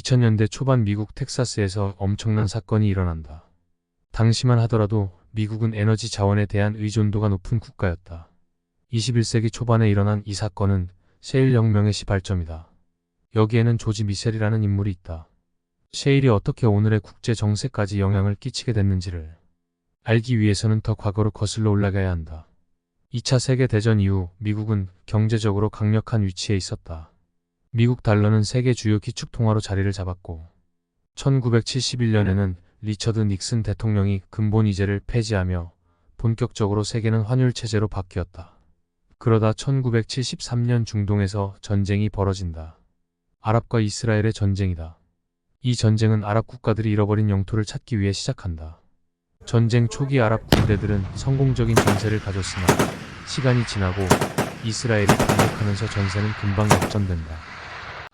2000년대 초반 미국 텍사스에서 엄청난 사건이 일어난다. 당시만 하더라도 미국은 에너지 자원에 대한 의존도가 높은 국가였다. 21세기 초반에 일어난 이 사건은 셰일 혁명의 시발점이다. 여기에는 조지 미셸이라는 인물이 있다. 셰일이 어떻게 오늘의 국제 정세까지 영향을 끼치게 됐는지를 알기 위해서는 더 과거로 거슬러 올라가야 한다. 2차 세계대전 이후 미국은 경제적으로 강력한 위치에 있었다. 미국 달러는 세계 주요 기축통화로 자리를 잡았고 1971년에는 리처드 닉슨 대통령이 근본이제를 폐지하며 본격적으로 세계는 환율체제로 바뀌었다. 그러다 1973년 중동에서 전쟁이 벌어진다. 아랍과 이스라엘의 전쟁이다. 이 전쟁은 아랍 국가들이 잃어버린 영토를 찾기 위해 시작한다. 전쟁 초기 아랍 군대들은 성공적인 전세를 가졌으나 시간이 지나고 이스라엘이 공격하면서 전세는 금방 역전된다.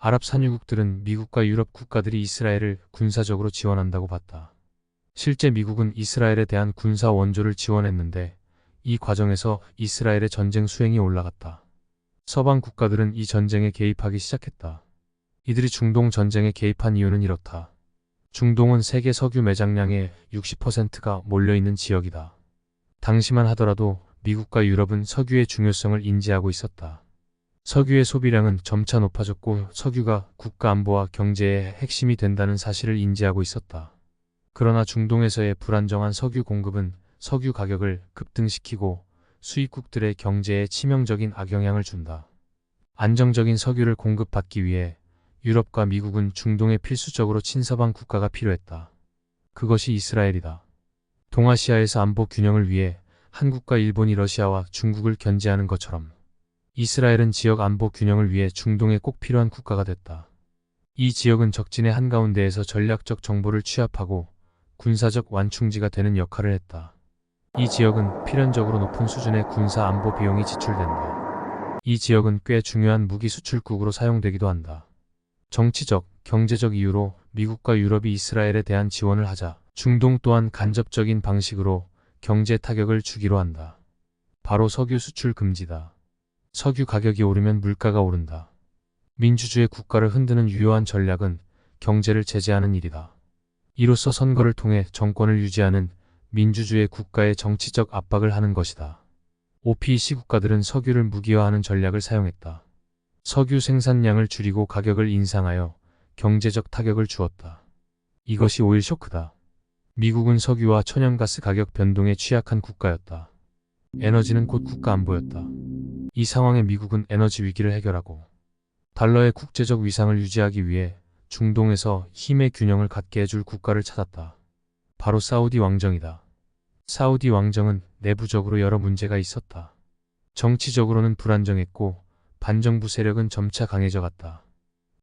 아랍 산유국들은 미국과 유럽 국가들이 이스라엘을 군사적으로 지원한다고 봤다. 실제 미국은 이스라엘에 대한 군사 원조를 지원했는데 이 과정에서 이스라엘의 전쟁 수행이 올라갔다. 서방 국가들은 이 전쟁에 개입하기 시작했다. 이들이 중동 전쟁에 개입한 이유는 이렇다. 중동은 세계 석유 매장량의 60%가 몰려있는 지역이다. 당시만 하더라도 미국과 유럽은 석유의 중요성을 인지하고 있었다. 석유의 소비량은 점차 높아졌고 석유가 국가 안보와 경제의 핵심이 된다는 사실을 인지하고 있었다. 그러나 중동에서의 불안정한 석유 공급은 석유 가격을 급등시키고 수입국들의 경제에 치명적인 악영향을 준다. 안정적인 석유를 공급받기 위해 유럽과 미국은 중동에 필수적으로 친서방 국가가 필요했다. 그것이 이스라엘이다. 동아시아에서 안보 균형을 위해 한국과 일본이 러시아와 중국을 견제하는 것처럼 이스라엘은 지역 안보 균형을 위해 중동에 꼭 필요한 국가가 됐다. 이 지역은 적진의 한가운데에서 전략적 정보를 취합하고 군사적 완충지가 되는 역할을 했다. 이 지역은 필연적으로 높은 수준의 군사 안보 비용이 지출된다. 이 지역은 꽤 중요한 무기 수출국으로 사용되기도 한다. 정치적, 경제적 이유로 미국과 유럽이 이스라엘에 대한 지원을 하자 중동 또한 간접적인 방식으로 경제 타격을 주기로 한다. 바로 석유 수출 금지다. 석유 가격이 오르면 물가가 오른다. 민주주의 국가를 흔드는 유효한 전략은 경제를 제재하는 일이다. 이로써 선거를 통해 정권을 유지하는 민주주의 국가의 정치적 압박을 하는 것이다. OPEC 국가들은 석유를 무기화하는 전략을 사용했다. 석유 생산량을 줄이고 가격을 인상하여 경제적 타격을 주었다. 이것이 오일 쇼크다. 미국은 석유와 천연가스 가격 변동에 취약한 국가였다. 에너지는 곧 국가 안보였다. 이 상황에 미국은 에너지 위기를 해결하고 달러의 국제적 위상을 유지하기 위해 중동에서 힘의 균형을 갖게 해줄 국가를 찾았다. 바로 사우디 왕정이다. 사우디 왕정은 내부적으로 여러 문제가 있었다. 정치적으로는 불안정했고 반정부 세력은 점차 강해져 갔다.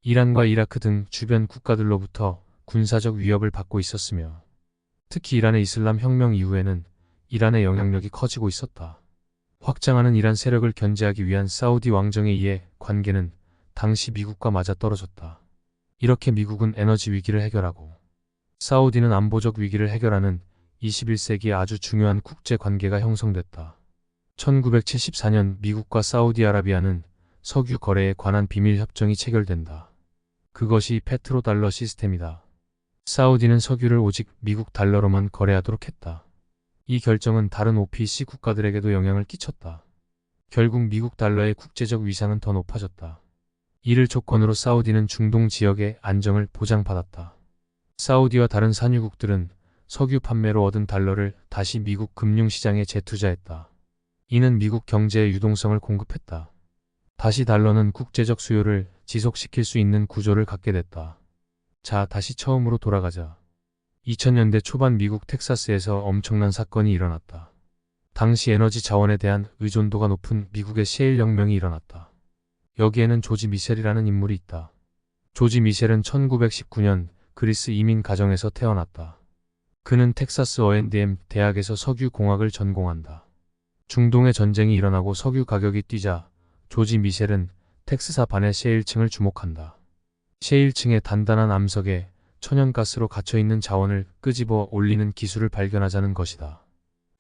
이란과 이라크 등 주변 국가들로부터 군사적 위협을 받고 있었으며 특히 이란의 이슬람 혁명 이후에는 이란의 영향력이 커지고 있었다. 확장하는 이란 세력을 견제하기 위한 사우디 왕정에 의해 관계는 당시 미국과 맞아떨어졌다. 이렇게 미국은 에너지 위기를 해결하고 사우디는 안보적 위기를 해결하는 21세기의 아주 중요한 국제 관계가 형성됐다. 1974년 미국과 사우디아라비아는 석유 거래에 관한 비밀 협정이 체결된다. 그것이 페트로달러 시스템이다. 사우디는 석유를 오직 미국 달러로만 거래하도록 했다. 이 결정은 다른 OPEC 국가들에게도 영향을 끼쳤다. 결국 미국 달러의 국제적 위상은 더 높아졌다. 이를 조건으로 사우디는 중동 지역의 안정을 보장받았다. 사우디와 다른 산유국들은 석유 판매로 얻은 달러를 다시 미국 금융시장에 재투자했다. 이는 미국 경제의 유동성을 공급했다. 다시 달러는 국제적 수요를 지속시킬 수 있는 구조를 갖게 됐다. 자, 다시 처음으로 돌아가자. 2000년대 초반 미국 텍사스에서 엄청난 사건이 일어났다. 당시 에너지 자원에 대한 의존도가 높은 미국의 셰일 혁명이 일어났다. 여기에는 조지 미셸이라는 인물이 있다. 조지 미셸은 1919년 그리스 이민 가정에서 태어났다. 그는 텍사스 O&M 대학에서 석유공학을 전공한다. 중동의 전쟁이 일어나고 석유 가격이 뛰자 조지 미셸은 텍스사 반의 셰일층을 주목한다. 셰일층의 단단한 암석에 천연가스로 갇혀있는 자원을 끄집어 올리는 기술을 발견하자는 것이다.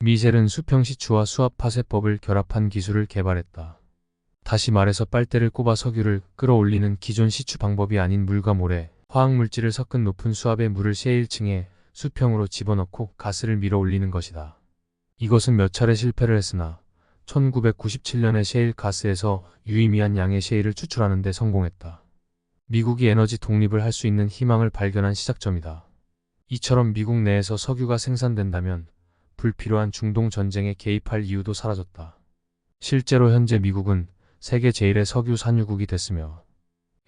미셸은 수평시추와 수압파쇄법을 결합한 기술을 개발했다. 다시 말해서 빨대를 꼽아 석유를 끌어올리는 기존 시추 방법이 아닌 물과 모래, 화학물질을 섞은 높은 수압의 물을 셰일층에 수평으로 집어넣고 가스를 밀어 올리는 것이다. 이것은 몇 차례 실패를 했으나 1997년에 셰일 가스에서 유의미한 양의 셰일을 추출하는 데 성공했다. 미국이 에너지 독립을 할 수 있는 희망을 발견한 시작점이다. 이처럼 미국 내에서 석유가 생산된다면 불필요한 중동 전쟁에 개입할 이유도 사라졌다. 실제로 현재 미국은 세계 제1의 석유 산유국이 됐으며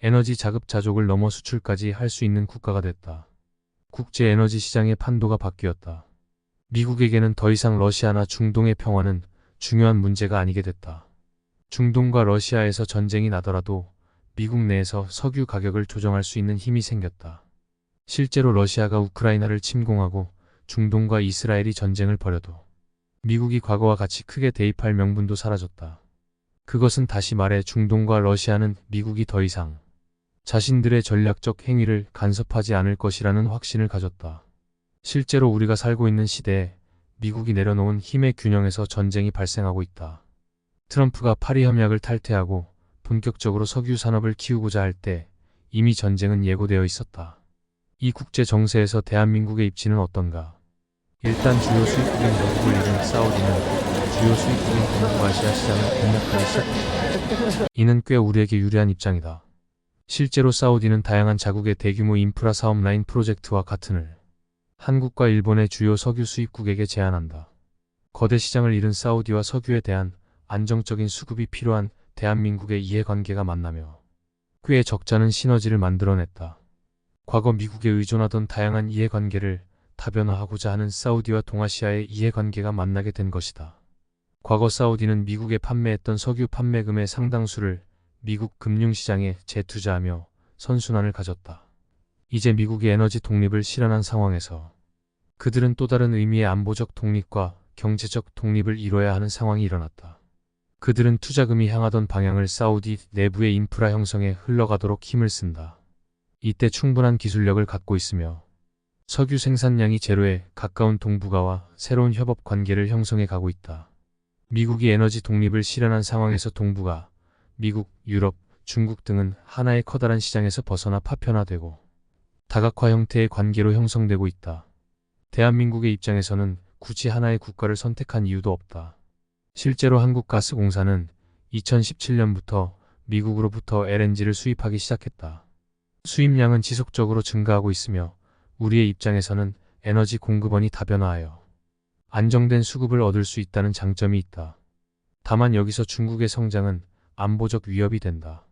에너지 자급자족을 넘어 수출까지 할 수 있는 국가가 됐다. 국제 에너지 시장의 판도가 바뀌었다. 미국에게는 더 이상 러시아나 중동의 평화는 중요한 문제가 아니게 됐다. 중동과 러시아에서 전쟁이 나더라도 미국 내에서 석유 가격을 조정할 수 있는 힘이 생겼다. 실제로 러시아가 우크라이나를 침공하고 중동과 이스라엘이 전쟁을 벌여도 미국이 과거와 같이 크게 대입할 명분도 사라졌다. 그것은 다시 말해 중동과 러시아는 미국이 더 이상 자신들의 전략적 행위를 간섭하지 않을 것이라는 확신을 가졌다. 실제로 우리가 살고 있는 시대에 미국이 내려놓은 힘의 균형에서 전쟁이 발생하고 있다. 트럼프가 파리 협약을 탈퇴하고 본격적으로 석유 산업을 키우고자 할 때 이미 전쟁은 예고되어 있었다. 이 국제 정세에서 대한민국의 입지는 어떤가? 일단 주요 수입국인 영국을 잃은 사우디는 주요 수입국인 동북아시아 시장을 공략하기 시작했다. 이는 꽤 우리에게 유리한 입장이다. 실제로 사우디는 다양한 자국의 대규모 인프라 사업 라인 프로젝트와 같은을 한국과 일본의 주요 석유 수입국에게 제안한다. 거대 시장을 잃은 사우디와 석유에 대한 안정적인 수급이 필요한 대한민국의 이해관계가 만나며 꽤 적잖은 시너지를 만들어냈다. 과거 미국에 의존하던 다양한 이해관계를 다변화하고자 하는 사우디와 동아시아의 이해관계가 만나게 된 것이다. 과거 사우디는 미국에 판매했던 석유 판매금의 상당수를 미국 금융시장에 재투자하며 선순환을 가졌다. 이제 미국이 에너지 독립을 실현한 상황에서 그들은 또 다른 의미의 안보적 독립과 경제적 독립을 이뤄야 하는 상황이 일어났다. 그들은 투자금이 향하던 방향을 사우디 내부의 인프라 형성에 흘러가도록 힘을 쓴다. 이때 충분한 기술력을 갖고 있으며 석유 생산량이 제로에 가까운 동북아와 새로운 협업 관계를 형성해 가고 있다. 미국이 에너지 독립을 실현한 상황에서 동북아, 미국, 유럽, 중국 등은 하나의 커다란 시장에서 벗어나 파편화되고 다각화 형태의 관계로 형성되고 있다. 대한민국의 입장에서는 굳이 하나의 국가를 선택한 이유도 없다. 실제로 한국가스공사는 2017년부터 미국으로부터 LNG를 수입하기 시작했다. 수입량은 지속적으로 증가하고 있으며 우리의 입장에서는 에너지 공급원이 다변화하여 안정된 수급을 얻을 수 있다는 장점이 있다. 다만 여기서 중국의 성장은 안보적 위협이 된다.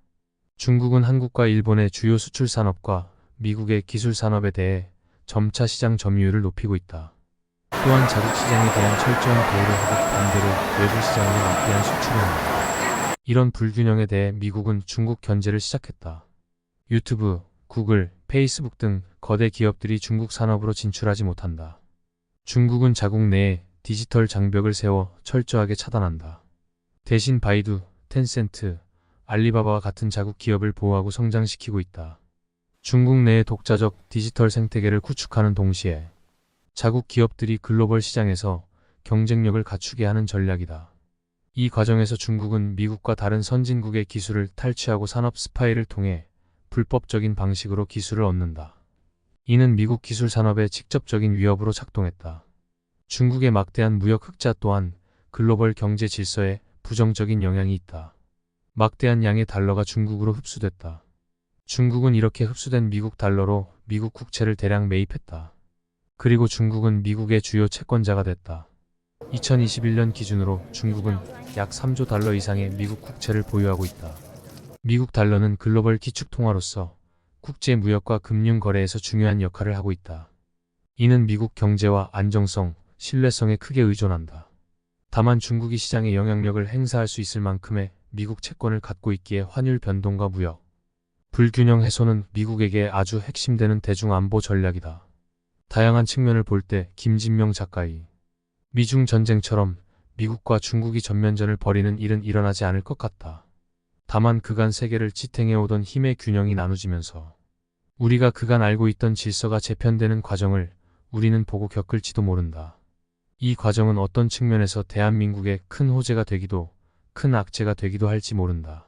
중국은 한국과 일본의 주요 수출 산업과 미국의 기술 산업에 대해 점차 시장 점유율을 높이고 있다. 또한 자국 시장에 대한 철저한 보호를 하고 반대로 외부 시장을 막대한 수출을 한다. 이런 불균형에 대해 미국은 중국 견제를 시작했다. 유튜브, 구글, 페이스북 등 거대 기업들이 중국 산업으로 진출하지 못한다. 중국은 자국 내에 디지털 장벽을 세워 철저하게 차단한다. 대신 바이두, 텐센트, 알리바바와 같은 자국 기업을 보호하고 성장시키고 있다. 중국 내의 독자적 디지털 생태계를 구축하는 동시에 자국 기업들이 글로벌 시장에서 경쟁력을 갖추게 하는 전략이다. 이 과정에서 중국은 미국과 다른 선진국의 기술을 탈취하고 산업 스파이를 통해 불법적인 방식으로 기술을 얻는다. 이는 미국 기술 산업에 직접적인 위협으로 작동했다. 중국의 막대한 무역 흑자 또한 글로벌 경제 질서에 부정적인 영향이 있다. 막대한 양의 달러가 중국으로 흡수됐다. 중국은 이렇게 흡수된 미국 달러로 미국 국채를 대량 매입했다. 그리고 중국은 미국의 주요 채권자가 됐다. 2021년 기준으로 중국은 약 3조 달러 이상의 미국 국채를 보유하고 있다. 미국 달러는 글로벌 기축통화로서 국제 무역과 금융 거래에서 중요한 역할을 하고 있다. 이는 미국 경제와 안정성, 신뢰성에 크게 의존한다. 다만 중국이 시장에 영향력을 행사할 수 있을 만큼의 미국 채권을 갖고 있기에 환율 변동과 무역 불균형 해소는 미국에게 아주 핵심되는 대중안보 전략이다. 다양한 측면을 볼 때 김진명 작가의 미중 전쟁처럼 미국과 중국이 전면전을 벌이는 일은 일어나지 않을 것 같다. 다만 그간 세계를 지탱해오던 힘의 균형이 나누지면서 우리가 그간 알고 있던 질서가 재편되는 과정을 우리는 보고 겪을지도 모른다. 이 과정은 어떤 측면에서 대한민국의 큰 호재가 되기도 큰 악재가 되기도 할지 모른다.